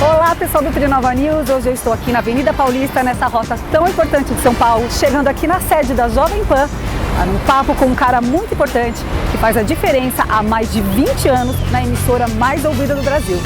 Olá pessoal do Trinova News, hoje eu estou aqui na Avenida Paulista, nessa rota tão importante de São Paulo, chegando aqui na sede da Jovem Pan, num papo com um cara muito importante que faz a diferença há mais de 20 anos na emissora mais ouvida do Brasil.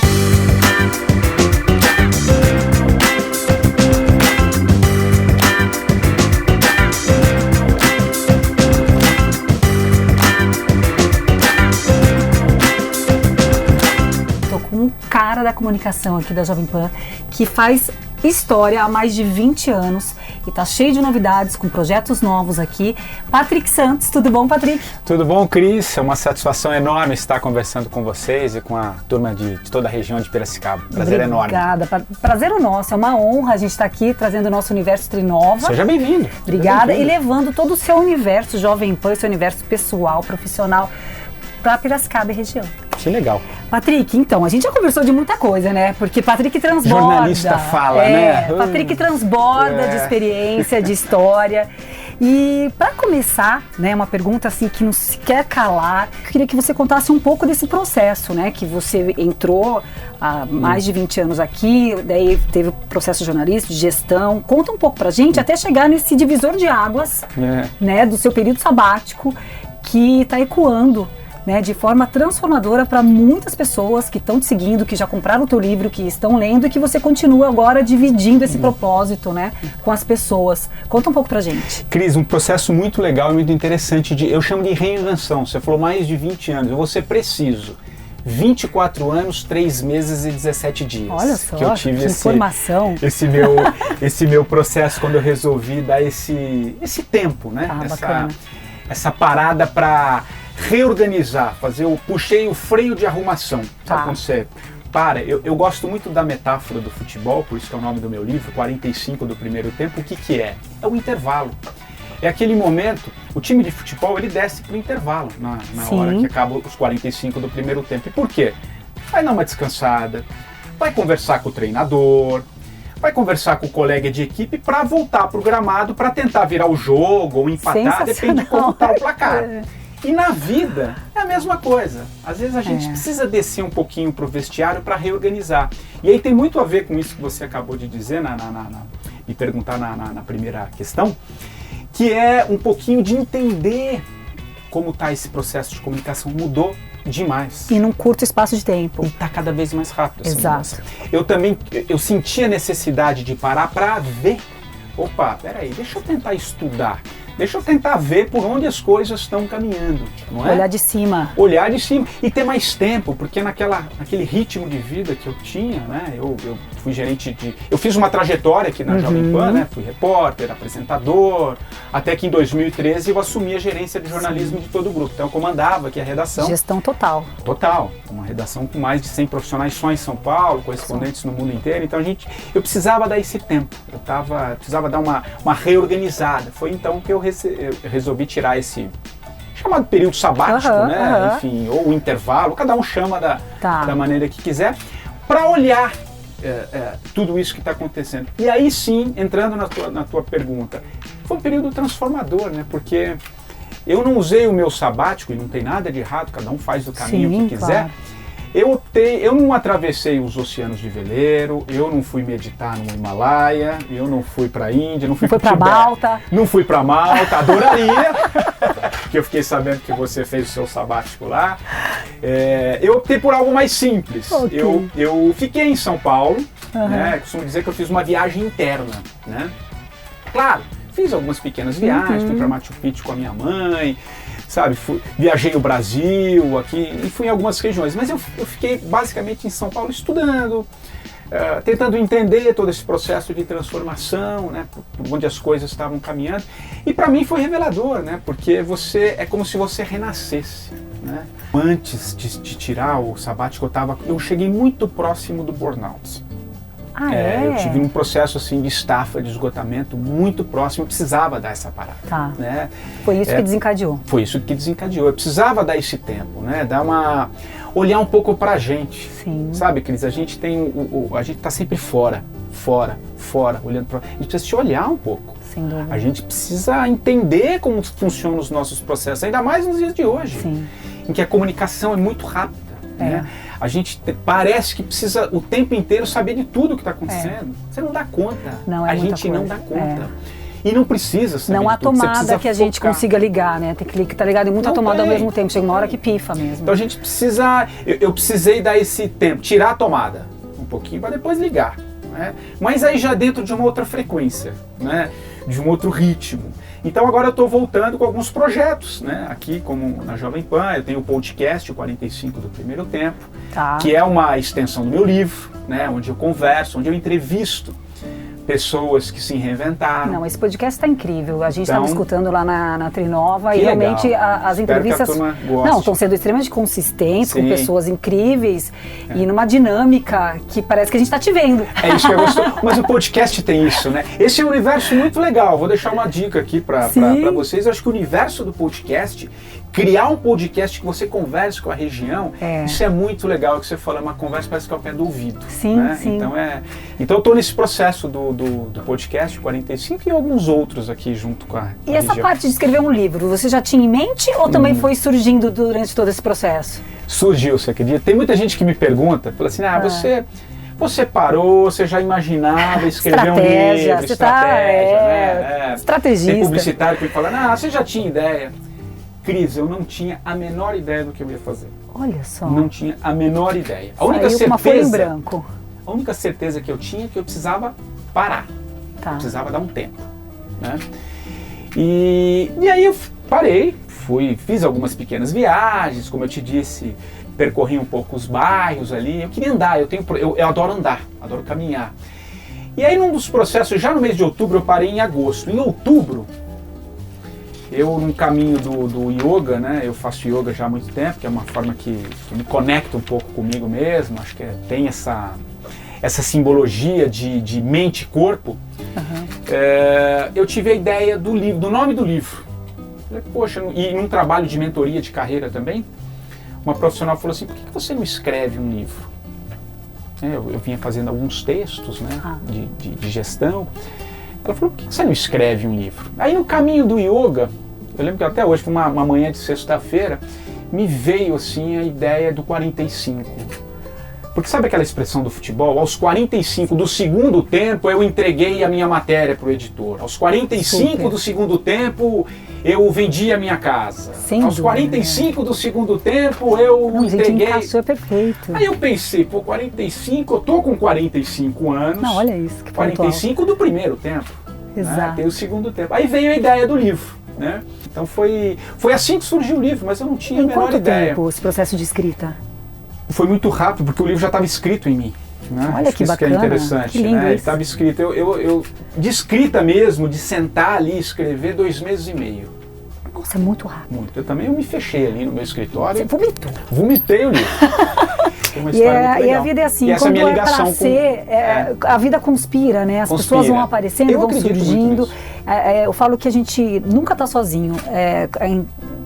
Um cara da comunicação aqui da Jovem Pan que faz história há mais de 20 anos e tá cheio de novidades, com projetos novos aqui. Patrick Santos, tudo bom, Patrick? Tudo bom, Cris? É uma satisfação enorme estar conversando com vocês e com a turma de toda a região de Piracicaba. Prazer enorme. Obrigada, prazer é nosso, é uma honra a gente estar aqui trazendo o nosso universo Trinova. Seja bem-vindo. Obrigada, e levando todo o seu universo Jovem Pan, seu universo pessoal, profissional, para Piracicaba e região. Que legal. Patrick, então, a gente já conversou de muita coisa, né? Porque Patrick transborda. Jornalista fala, né? Patrick transborda de experiência, de história. E para começar, né, uma pergunta assim que não se quer calar, eu queria que você contasse um pouco desse processo, né? Que você entrou há mais de 20 anos aqui, daí teve o processo jornalístico, de gestão. Conta um pouco pra gente, até chegar nesse divisor de águas, né, do seu período sabático, que está ecoando, né, de forma transformadora para muitas pessoas que estão te seguindo, que já compraram o teu livro, que estão lendo e que você continua agora dividindo esse propósito, né, com as pessoas. Conta um pouco pra gente. Cris, um processo muito legal e muito interessante, eu chamo de reinvenção. Você falou mais de 20 anos, eu vou ser preciso. 24 anos, 3 meses e 17 dias. Olha só, que eu tive informação. Esse meu processo quando eu resolvi dar esse tempo, né? Essa parada para reorganizar, puxei o freio de arrumação, sabe quando você para? Eu gosto muito da metáfora do futebol, por isso que é o nome do meu livro, 45 do primeiro tempo. O que é? É o intervalo. É aquele momento, o time de futebol ele desce para o intervalo na hora que acaba os 45 do primeiro tempo. E por quê? Vai dar uma descansada, vai conversar com o treinador, vai conversar com o colega de equipe para voltar para o gramado para tentar virar o jogo ou empatar, depende de como está o placar. E na vida é a mesma coisa. Às vezes a gente precisa descer um pouquinho para o vestiário para reorganizar. E aí tem muito a ver com isso que você acabou de dizer, me perguntar na primeira questão, que é um pouquinho de entender como está esse processo de comunicação. Mudou demais. E num curto espaço de tempo. E está cada vez mais rápido. Exato. Eu senti a necessidade de parar para ver. Opa, peraí, deixa eu tentar estudar. Deixa eu tentar ver por onde as coisas estão caminhando, não é? Olhar de cima. Olhar de cima e ter mais tempo, porque naquele ritmo de vida que eu tinha, né? Eu fui gerente eu fiz uma trajetória aqui na Jovem Pan, né? Fui repórter, apresentador, até que em 2013 eu assumi a gerência de jornalismo de todo o grupo. Então eu comandava aqui a redação. Gestão total. Total. Uma redação com mais de 100 profissionais só em São Paulo, correspondentes no mundo inteiro. Então eu precisava dar esse tempo. Eu precisava dar uma reorganizada. Foi então que eu resolvi tirar esse chamado período sabático, né? Enfim, ou intervalo, cada um chama da maneira que quiser, para olhar tudo isso que está acontecendo. E aí sim, entrando na tua pergunta, foi um período transformador, né? Porque eu não usei o meu sabático, e não tem nada de errado, cada um faz o caminho que quiser. Claro. Eu não atravessei os oceanos de veleiro, eu não fui meditar no Himalaia, eu não fui para a Índia, não fui para Malta. Não fui para Malta, adoraria, porque eu fiquei sabendo que você fez o seu sabático lá. Eu optei por algo mais simples. Okay. Eu fiquei em São Paulo, né? Costumo dizer que eu fiz uma viagem interna, né? Claro, fiz algumas pequenas viagens, fui para Machu Picchu com a minha mãe, sabe, viajei o Brasil aqui e fui em algumas regiões, mas eu fiquei basicamente em São Paulo estudando, tentando entender todo esse processo de transformação, né, por onde as coisas estavam caminhando, e para mim foi revelador, né, porque é como se você renascesse, né. Antes de tirar o sabático eu cheguei muito próximo do burnout. Eu tive um processo assim de estafa, de esgotamento muito próximo, eu precisava dar essa parada. Né? Foi isso que desencadeou. Foi isso que desencadeou. Eu precisava dar esse tempo, né? Olhar um pouco pra gente. Sim. Sabe, Cris? A gente a gente tá sempre fora, olhando pra. A gente precisa se olhar um pouco. Sem dúvida. A gente precisa entender como funcionam os nossos processos, ainda mais nos dias de hoje, em que a comunicação é muito rápida. Né? A gente parece que precisa o tempo inteiro saber de tudo o que está acontecendo. Você não dá conta. Não é a gente não dá conta. E não precisa saber não há de tudo. tomada que a gente consiga ligar, né? Tem que estar ligado em muita tomada ao mesmo tempo. Chega uma hora que pifa mesmo. Então a gente precisa... Eu precisei dar esse tempo, tirar a tomada um pouquinho para depois ligar. Né? Mas aí já dentro de uma outra frequência, né? De um outro ritmo. Então agora eu estou voltando com alguns projetos, né? Aqui como na Jovem Pan, eu tenho o podcast, o 45 do Primeiro Tempo, que é uma extensão do meu livro, né? Onde eu converso, onde eu entrevisto pessoas que se reinventaram. Não, esse podcast está incrível. A gente estava escutando lá na Trinova e realmente as entrevistas estão sendo extremamente consistentes, com pessoas incríveis e numa dinâmica que parece que a gente está te vendo. É isso que eu gosto. Mas o podcast tem isso, né? Esse é um universo muito legal. Vou deixar uma dica aqui para vocês. Eu acho que o universo do podcast, criar um podcast que você converse com a região, isso é muito legal. Que você fala, uma conversa parece que é ao pé do ouvido. Sim, né? sim. Então eu estou nesse processo do podcast 45 e alguns outros aqui junto com a E essa parte de escrever um livro, você já tinha em mente ou também foi surgindo durante todo esse processo? Surgiu, você acredita? Tem muita gente que me pergunta, fala assim, você parou, você já imaginava escrever um livro, estratégia, estrategista. Tem publicitário que me fala, você já tinha ideia. Cris, eu não tinha a menor ideia do que eu ia fazer. Olha só. Não tinha a menor ideia. A única certeza, uma folha em branco. A única certeza que eu tinha é que eu precisava parar. Eu precisava dar um tempo. Né? E aí eu parei, fiz algumas pequenas viagens, como eu te disse, percorri um pouco os bairros ali. Eu queria andar, eu adoro andar, adoro caminhar. E aí num dos processos, já no mês de outubro, eu parei em agosto. Em outubro, eu no caminho do yoga, né, eu faço yoga já há muito tempo, que é uma forma que me conecta um pouco comigo mesmo, acho que tem essa simbologia de mente e corpo. Eu tive a ideia do livro, do nome do livro. Falei, poxa, e num trabalho de mentoria de carreira também, uma profissional falou assim, por que você não escreve um livro? Eu vinha fazendo alguns textos, né, de gestão. Ela falou, por que você não escreve um livro? Aí no caminho do yoga, eu lembro que até hoje, foi uma manhã de sexta-feira, me veio assim a ideia do 45. Porque sabe aquela expressão do futebol? Aos 45 do segundo tempo eu entreguei a minha matéria para o editor. Aos 45 do segundo tempo eu vendi a minha casa. Aos 45 do segundo tempo eu entreguei... Encaixou perfeito. Aí eu pensei, 45, eu tô com 45 anos. Não, olha isso. Que 45 do primeiro tempo. Exato. Né? Tem o segundo tempo. Aí veio a ideia do livro. Né? Então foi assim que surgiu o livro, mas eu não tinha a menor ideia. Quanto tempo esse processo de escrita? Foi muito rápido, porque o livro já estava escrito em mim. Né? Olha que bacana, isso que é interessante. Que lindo né? isso. Estava escrito. Eu de escrita mesmo, de sentar ali e escrever 2 meses e meio. Nossa, é muito rápido. Muito. Eu me fechei ali no meu escritório. Você vomitou. Vomitei o livro. E a vida é assim, quando é para ser, a vida conspira, né? As pessoas vão aparecendo, vão surgindo. Eu falo que a gente nunca está sozinho.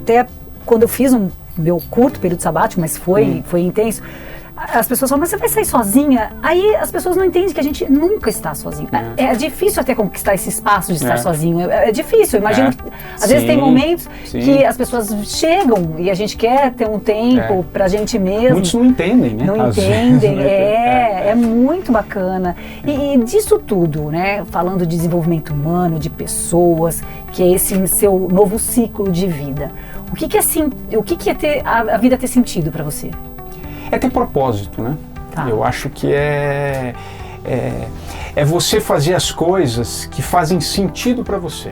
Até quando eu fiz meu curto período sabático, mas foi intenso, as pessoas falam, mas você vai sair sozinha? Aí as pessoas não entendem que a gente nunca está sozinho. É difícil até conquistar esse espaço de estar sozinho. É difícil. Eu imagino que às vezes tem momentos que as pessoas chegam e a gente quer ter um tempo pra gente mesmo. Muitos não entendem, né? Não entendem. É muito bacana. E disso tudo, né? Falando de desenvolvimento humano, de pessoas, que é esse seu novo ciclo de vida. O que é ter a vida ter sentido para você? É ter propósito, né? Eu acho que é você fazer as coisas que fazem sentido para você.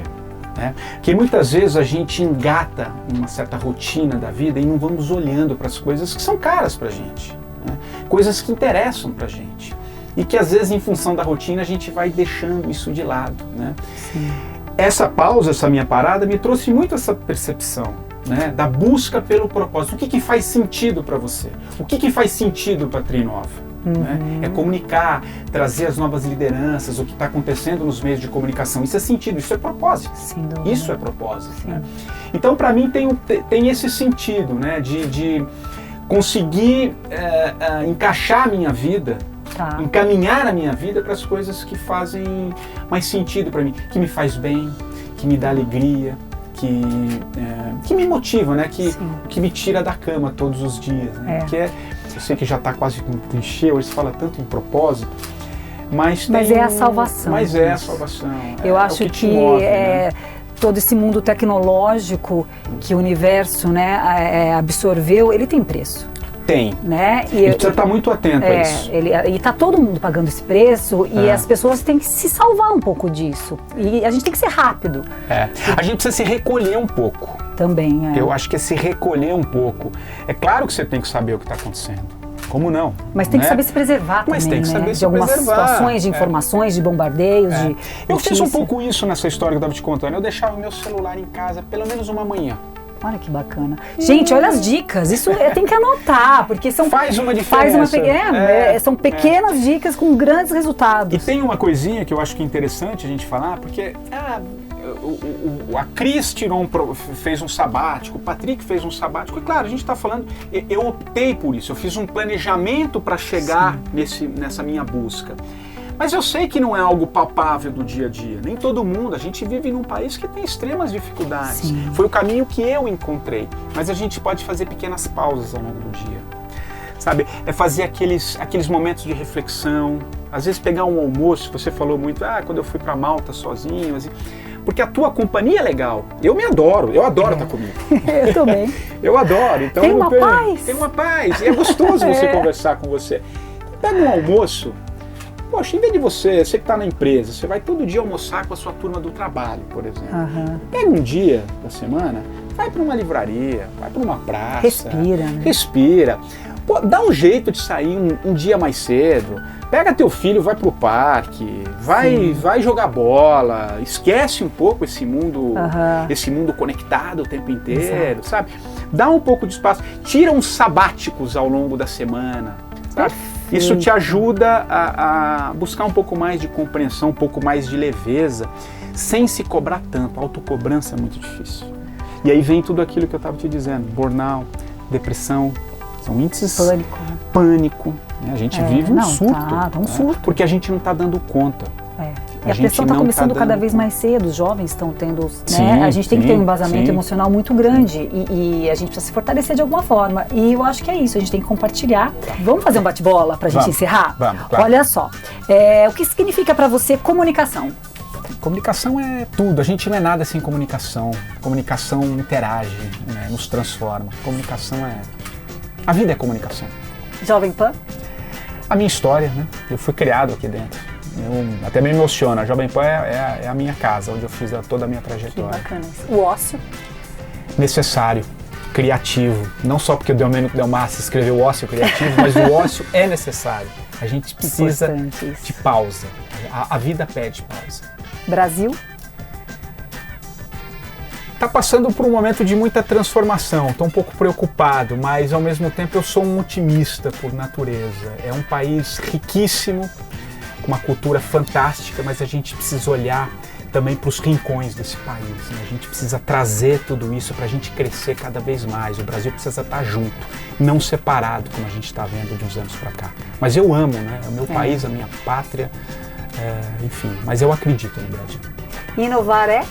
Né? Porque muitas vezes a gente engata uma certa rotina da vida e não vamos olhando para as coisas que são caras para a gente. Né? Coisas que interessam para a gente. E que às vezes em função da rotina a gente vai deixando isso de lado. Né? Essa pausa, essa minha parada me trouxe muito essa percepção. Né, da busca pelo propósito. O que faz sentido para você? O que faz sentido para a Trinova? Né? É comunicar, trazer as novas lideranças, o que está acontecendo nos meios de comunicação. Isso é sentido, isso é propósito. Isso é propósito. Né? Então, para mim, tem esse sentido, né, de conseguir encaixar a minha vida encaminhar a minha vida para as coisas que fazem mais sentido para mim, que me faz bem, que me dá alegria, que me motiva, né? Que me tira da cama todos os dias, né? Eu sei que já está quase com clichê, hoje se fala tanto em propósito, mas é a salvação. Mas é a salvação. Eu acho que move, né? Todo esse mundo tecnológico que o universo, né, absorveu, ele tem preço. Tem. Né? E precisa estar muito atento a isso. E está todo mundo pagando esse preço e as pessoas têm que se salvar um pouco disso. E a gente tem que ser rápido. A gente precisa se recolher um pouco. Também, Eu acho que é se recolher um pouco. É claro que você tem que saber o que está acontecendo. Como não? Mas tem que saber se preservar também, tem que saber se de algumas preservar. situações de informações, de bombardeios, de Eu fiz um pouco isso nessa história que eu estava te contando. Eu deixava o meu celular em casa pelo menos uma manhã. Olha que bacana. Gente, olha as dicas. Isso tem que anotar, porque são... Faz uma diferença. São pequenas dicas com grandes resultados. E tem uma coisinha que eu acho que é interessante a gente falar, porque a Cris fez um sabático, o Patrick fez um sabático. E claro, a gente está falando... Eu optei por isso. Eu fiz um planejamento para chegar nessa minha busca. Mas eu sei que não é algo palpável do dia a dia. Nem todo mundo. A gente vive num país que tem extremas dificuldades. Sim. Foi o caminho que eu encontrei. Mas a gente pode fazer pequenas pausas ao longo do dia. Sabe? É fazer aqueles momentos de reflexão. Às vezes pegar um almoço. Você falou muito, quando eu fui para Malta sozinho. Assim, porque a tua companhia é legal. Eu adoro estar comigo. Eu também. Eu adoro. Então, tem uma paz. Tem uma paz. E é gostoso você conversar com você. Pega um almoço. Poxa, em vez de você que está na empresa, você vai todo dia almoçar com a sua turma do trabalho, por exemplo. Pega um dia da semana, vai para uma livraria, vai para uma praça. Respira, né? Respira. Pô, dá um jeito de sair um dia mais cedo. Pega teu filho, vai pro parque, vai jogar bola, esquece um pouco esse mundo conectado o tempo inteiro, sabe? Dá um pouco de espaço, tira uns sabáticos ao longo da semana, sabe? Isso te ajuda a buscar um pouco mais de compreensão, um pouco mais de leveza, sem se cobrar tanto. A autocobrança é muito difícil. E aí vem tudo aquilo que eu estava te dizendo, burnout, depressão, são índices... Pânico. Né? A gente vive um surto. Um surto. Porque a gente não está dando conta. E a pressão está começando cada vez mais cedo, os jovens estão tendo, né? A gente tem que ter um embasamento emocional muito grande e a gente precisa se fortalecer de alguma forma. E eu acho que é isso, a gente tem que compartilhar. Vamos fazer um bate-bola para a gente encerrar? Vamos, claro. Olha só, o que significa para você comunicação? Comunicação é tudo, a gente não é nada sem comunicação. Comunicação interage, né? Nos transforma. Comunicação a vida é comunicação. Jovem Pan? A minha história, né? Eu fui criado aqui dentro. Até me emociona. A Jovem Pan é a minha casa, onde eu fiz toda a minha trajetória. Que bacana. O ócio? Necessário, criativo. Não só porque o Domênico Del Massa escreveu o ócio criativo, mas o ócio é necessário. A gente precisa de pausa. A vida pede pausa. Brasil? Está passando por um momento de muita transformação. Estou um pouco preocupado, mas ao mesmo tempo eu sou um otimista por natureza. É um país riquíssimo, com uma cultura fantástica, mas a gente precisa olhar também para os rincões desse país. Né? A gente precisa trazer tudo isso para a gente crescer cada vez mais. O Brasil precisa estar junto, não separado, como a gente está vendo de uns anos para cá. Mas eu amo, né? É o meu país, a minha pátria, enfim. Mas eu acredito no Brasil. Inovar é?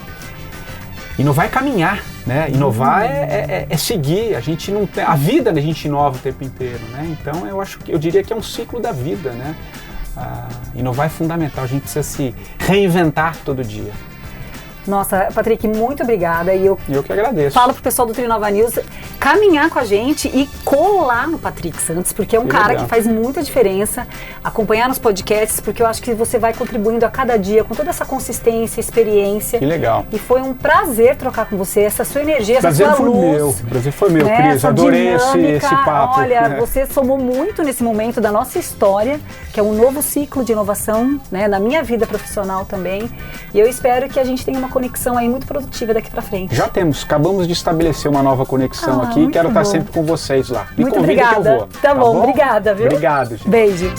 Inovar é caminhar, né? Inovar é seguir. A gente não tem, a vida a gente inova o tempo inteiro, né? Então eu diria que é um ciclo da vida, né? Inovar é fundamental, a gente precisa se reinventar todo dia. Nossa, Patrick, muito obrigada. E eu que agradeço. Falo pro pessoal do Trinova News caminhar com a gente e colar no Patrick Santos, porque é um cara que faz muita diferença. Acompanhar nos podcasts, porque eu acho que você vai contribuindo a cada dia com toda essa consistência, experiência. Que legal. E foi um prazer trocar com você, essa sua energia, essa sua luz. O prazer foi meu, Cris. Adorei esse papo. Olha, você somou muito nesse momento da nossa história, que é um novo ciclo de inovação, né, na minha vida profissional também. E eu espero que a gente tenha uma conexão aí muito produtiva daqui pra frente. Já temos, acabamos de estabelecer uma nova conexão aqui. Quero estar sempre com vocês lá. Me muito obrigada. Que eu vou. Tá bom, obrigada, viu? Obrigado, gente. Beijo.